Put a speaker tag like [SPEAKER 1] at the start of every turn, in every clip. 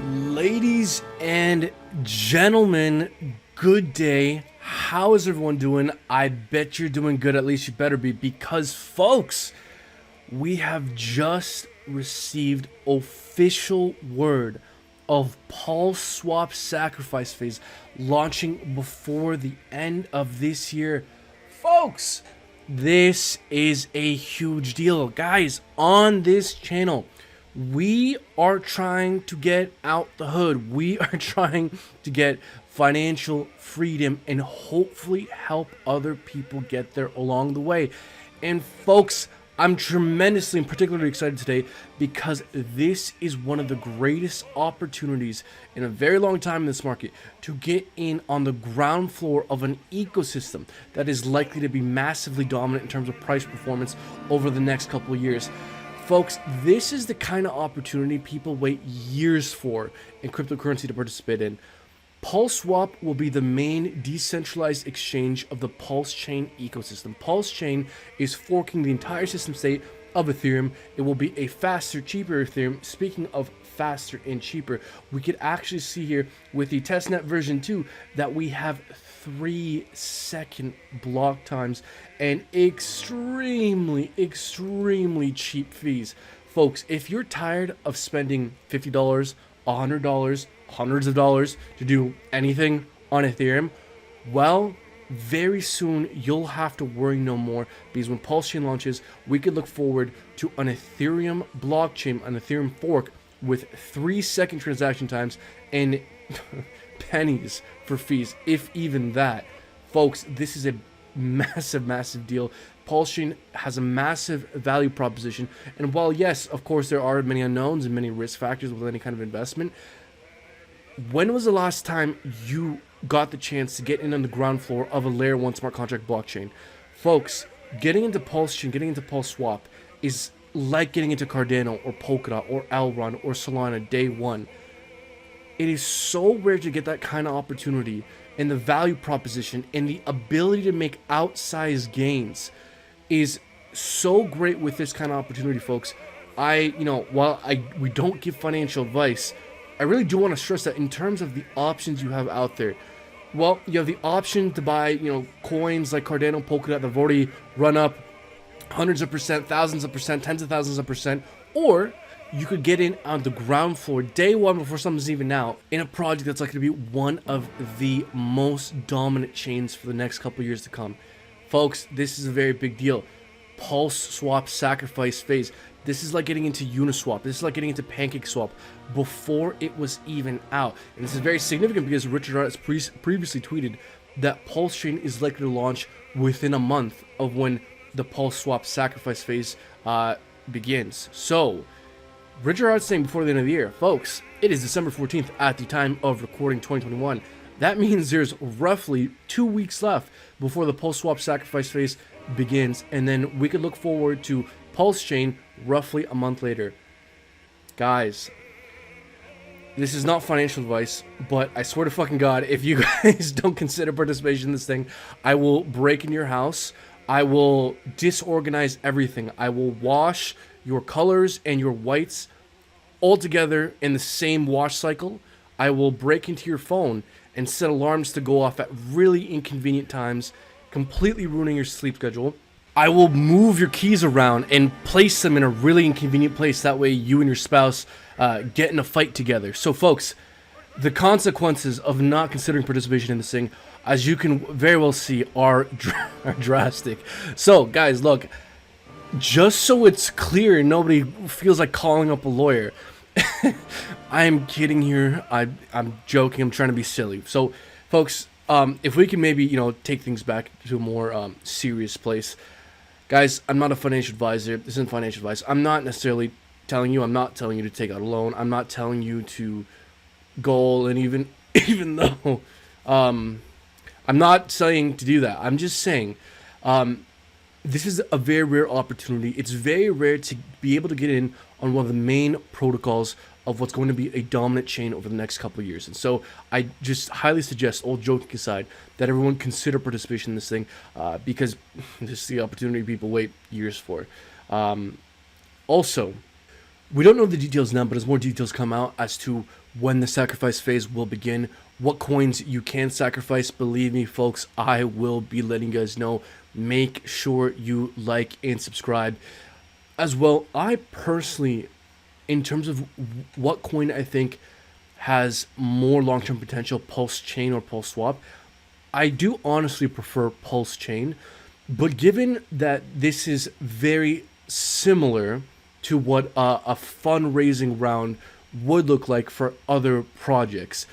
[SPEAKER 1] Ladies and gentlemen, good day. How is everyone doing? I bet you're doing good. At least you better be, because folks, we have just received official word of Pulse Swap Sacrifice Phase launching before the end of this year. Folks, this is a huge deal. Guys, on this channel, we are trying to get out the hood. We are trying to get financial freedom and hopefully help other people get there along the way. And folks, I'm tremendously and particularly excited today because this is one of the greatest opportunities in a very long time in this market to get in on the ground floor of an ecosystem that is likely to be massively dominant in terms of price performance over the next couple of years. Folks, this is the kind of opportunity people wait years for in cryptocurrency to participate in. Pulse Swap will be the main decentralized exchange of the Pulse Chain ecosystem. Pulse Chain is forking the entire system state of Ethereum. It will be a faster, cheaper Ethereum. Speaking of faster and cheaper, we could actually see here with the testnet version 2 that we have 3-second block times and extremely cheap fees. Folks, if you're tired of spending $50, $100, hundreds of dollars to do anything on Ethereum, well, very soon you'll have to worry no more, because when Pulse Chain launches, we could look forward to an Ethereum blockchain, an Ethereum fork with 3-second transaction times and pennies for fees, if even that. Folks, this is a massive deal. Pulse Chain has a massive value proposition, and while yes, of course, there are many unknowns and many risk factors with any kind of investment, when was the last time you got the chance to get in on the ground floor of a layer 1 smart contract blockchain? Folks, getting into Pulse Chain, getting into Pulse Swap is like getting into Cardano or Polkadot or Elrond or Solana day one. It is so rare to get that kind of opportunity, and the value proposition and the ability to make outsized gains is so great with this kind of opportunity, folks. While we don't give financial advice, I really do want to stress that in terms of the options you have out there, well, you have the option to buy, coins like Cardano, Polkadot that have already run up hundreds of percent, thousands of percent, tens of thousands of percent, or you could get in on the ground floor day one before something's even out in a project that's likely to be one of the most dominant chains for the next couple years to come. Folks, this is a very big deal. Pulse Swap Sacrifice Phase. This is like getting into Uniswap. This is like getting into PancakeSwap before it was even out. And this is very significant because Richard has previously tweeted that Pulse Chain is likely to launch within a month of when the Pulse Swap Sacrifice Phase begins. So, Richard Hart's saying before the end of the year, folks, it is December 14th at the time of recording 2021. That means there's roughly 2 weeks left before the Pulse Swap Sacrifice Phase begins, and then we could look forward to Pulse Chain roughly a month later. Guys, this is not financial advice, but I swear to fucking God, if you guys don't consider participation in this thing, I will break into your house. I will disorganize everything. I will wash your colors and your whites all together in the same wash cycle. I will break into your phone and set alarms to go off at really inconvenient times, completely ruining your sleep schedule. I will move your keys around and place them in a really inconvenient place. That way you and your spouse get in a fight together. So folks, the consequences of not considering participation in this thing, as you can very well see, are drastic. So guys, look, just so it's clear and nobody feels like calling up a lawyer, I am kidding here. I'm joking. I'm trying to be silly. So folks, if we can maybe, take things back to a more serious place. Guys, I'm not a financial advisor. This isn't financial advice. I'm not necessarily telling you to take out a loan. I'm not telling you to go, and even though I'm not saying to do that. I'm just saying this is a very rare opportunity. It's very rare to be able to get in on one of the main protocols of what's going to be a dominant chain over the next couple of years. And so I just highly suggest, all joking aside, that everyone consider participation in this thing because this is the opportunity people wait years for. Also, We don't know the details now, but as more details come out as to when the sacrifice phase will begin, what coins you can sacrifice, believe me, folks, I will be letting you guys know. Make sure you like and subscribe. As well, I personally, in terms of what coin I think has more long-term potential, Pulse Chain or Pulse Swap, I do honestly prefer Pulse Chain. But given that this is very similar to what a fundraising round would look like for other projects,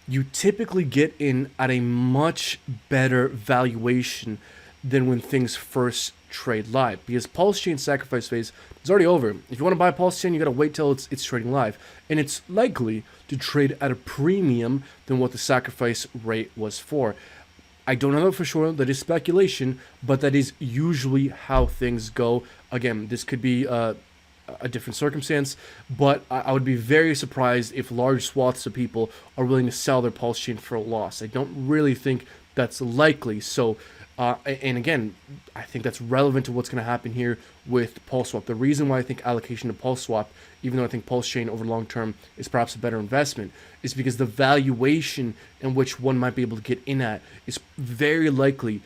[SPEAKER 1] you typically get in at a much better valuation than when things first trade live, because Pulse Chain sacrifice phase is already over. If you want to buy Pulse Chain, you got to wait till it's trading live, and it's likely to trade at a premium than what the sacrifice rate was for. I don't know for sure, that is speculation, but that is usually how things go. Again, this could be a different circumstance, but I would be very surprised if large swaths of people are willing to sell their Pulse Chain for a loss. I don't really think that's likely. So, and again, I think that's relevant to what's going to happen here with Pulse Swap. The reason why I think allocation to Pulse Swap, even though I think Pulse Chain over long term is perhaps a better investment, is because the valuation in which one might be able to get in at is very likely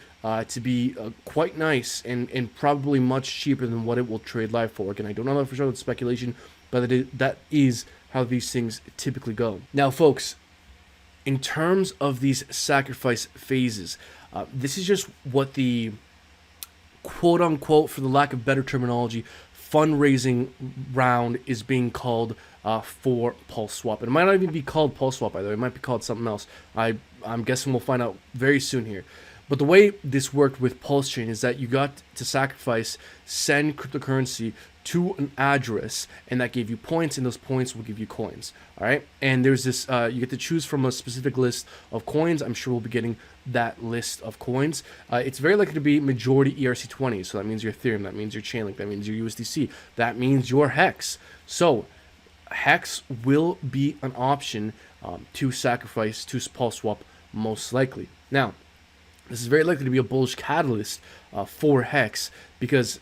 [SPEAKER 1] to be quite nice and probably much cheaper than what it will trade live for. Again, I don't know for sure, that's speculation, but that is how these things typically go. Now, folks, in terms of these sacrifice phases, this is just what the quote-unquote, for the lack of better terminology, fundraising round is being called for Pulse Swap. It might not even be called Pulse Swap either. It might be called something else. I'm guessing we'll find out very soon here. But the way this worked with Pulse Chain is that you got to sacrifice, send cryptocurrency to an address, and that gave you points, and those points will give you coins. All right, and there's this you get to choose from a specific list of coins. I'm sure we'll be getting that list of coins. It's very likely to be majority ERC20, so that means your Ethereum, that means your Chainlink, that means your USDC, that means your Hex. So Hex will be an option to sacrifice to Pulse Swap, most likely. Now, this is very likely to be a bullish catalyst for Hex, because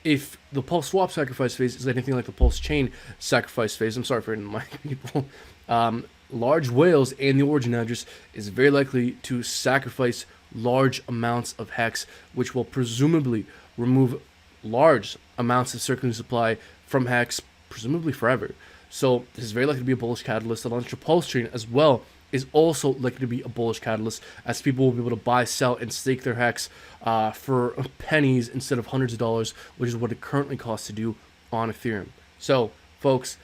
[SPEAKER 1] if the Pulse Swap sacrifice phase is anything like the Pulse Chain sacrifice phase, I'm sorry for my people, large whales and the origin address is very likely to sacrifice large amounts of Hex, which will presumably remove large amounts of circulating supply from Hex, presumably forever. So this is very likely to be a bullish catalyst. The launch of Pulse Chain as well is also likely to be a bullish catalyst, as people will be able to buy, sell, and stake their Hex for pennies instead of hundreds of dollars, which is what it currently costs to do on Ethereum. So, folks,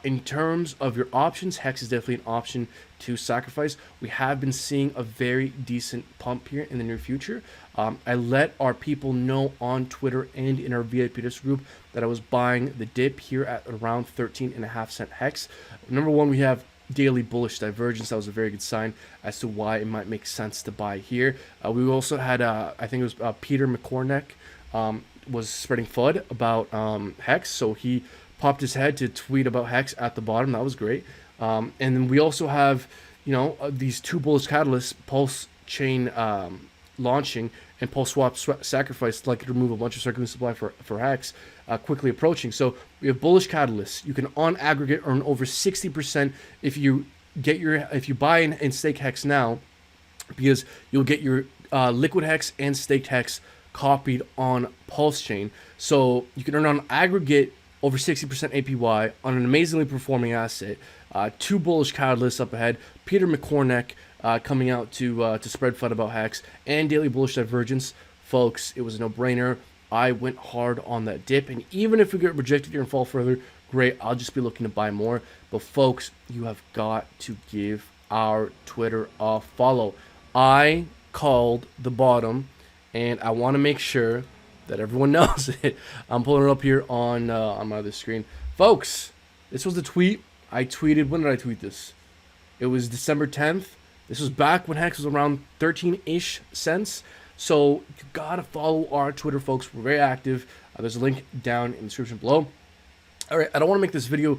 [SPEAKER 1] in terms of your options, Hex is definitely an option to sacrifice. We have been seeing a very decent pump here in the near future. I let our people know on Twitter and in our VIP disc group that I was buying the dip here at around 13.5 Hex. Number one, we have daily bullish divergence. That was a very good sign as to why it might make sense to buy here. We also had, I think it was Peter McCornack was spreading FUD about Hex, so he popped his head to tweet about Hex at the bottom. That was great. And then we also have, these two bullish catalysts, Pulse Chain launching and Pulse Swap sacrifice, likely to remove a bunch of circulating supply for Hex, quickly approaching. So we have bullish catalysts. You can on aggregate earn over 60% if you buy and stake Hex now, because you'll get your liquid Hex and staked Hex copied on Pulse Chain. So you can earn on aggregate over 60% APY on an amazingly performing asset. Two bullish catalysts up ahead. Peter McCornack coming out to spread FUD about Hex, and daily bullish divergence. Folks, it was a no-brainer. I went hard on that dip, and even if we get rejected here and fall further, great. I'll just be looking to buy more. But folks, you have got to give our Twitter a follow. I called the bottom, and I want to make sure that everyone knows it. I'm pulling it up here on my other screen. Folks, this was the tweet. I tweeted, when did I tweet this? It was December 10th. This was back when Hex was around 13-ish cents. So you gotta follow our Twitter, folks. We're very active. There's a link down in the description below. All right, I don't want to make this video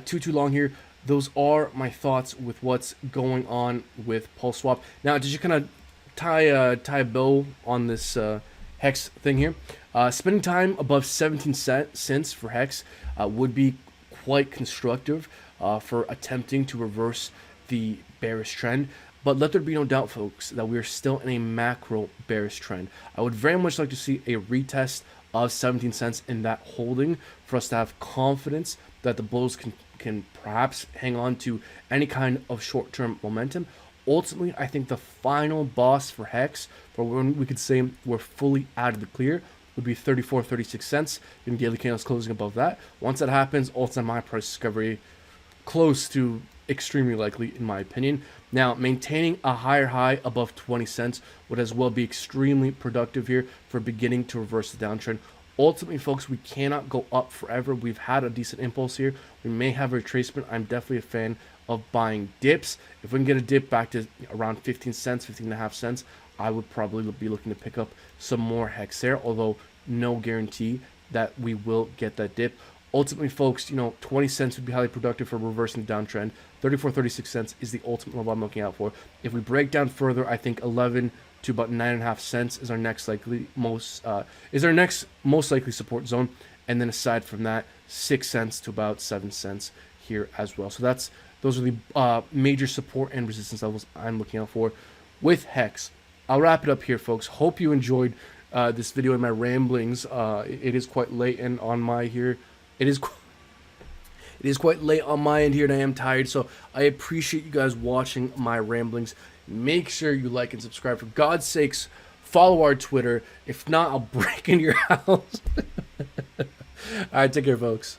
[SPEAKER 1] too long here. Those are my thoughts with what's going on with Pulse Swap. Now, did you kind of tie a bow on this Hex thing here? Spending time above 17 cents for Hex would be quite constructive for attempting to reverse the bearish trend. But let there be no doubt, folks, that we are still in a macro bearish trend. I would very much like to see a retest of 17 cents in that holding for us to have confidence that the bulls can perhaps hang on to any kind of short-term momentum. Ultimately, I think the final boss for Hex, for when we could say we're fully out of the clear, would be 36 cents. In daily candles closing above that. Once that happens, all-time high price discovery, close to extremely likely in my opinion. Now, maintaining a higher high above 20 cents would as well be extremely productive here for beginning to reverse the downtrend. Ultimately, folks, we cannot go up forever. We've had a decent impulse here. We may have a retracement. I'm definitely a fan of buying dips. If we can get a dip back to around 15 cents, 15.5 cents, I would probably be looking to pick up some more Hex there, although no guarantee that we will get that dip. Ultimately, folks, 20 cents would be highly productive for reversing the downtrend. 36 cents is the ultimate level I'm looking out for. If we break down further, I think 11 to about 9.5 cents is our next most likely support zone, and then aside from that, 6 cents to about 7 cents here as well. So those are the major support and resistance levels I'm looking out for with Hex. I'll wrap it up here, folks. Hope you enjoyed this video and my ramblings. It is quite late and on my here. It is quite late on my end here, and I am tired, so I appreciate you guys watching my ramblings. Make sure you like and subscribe. For God's sakes, follow our Twitter. If not, I'll break into your house. All right, take care, folks.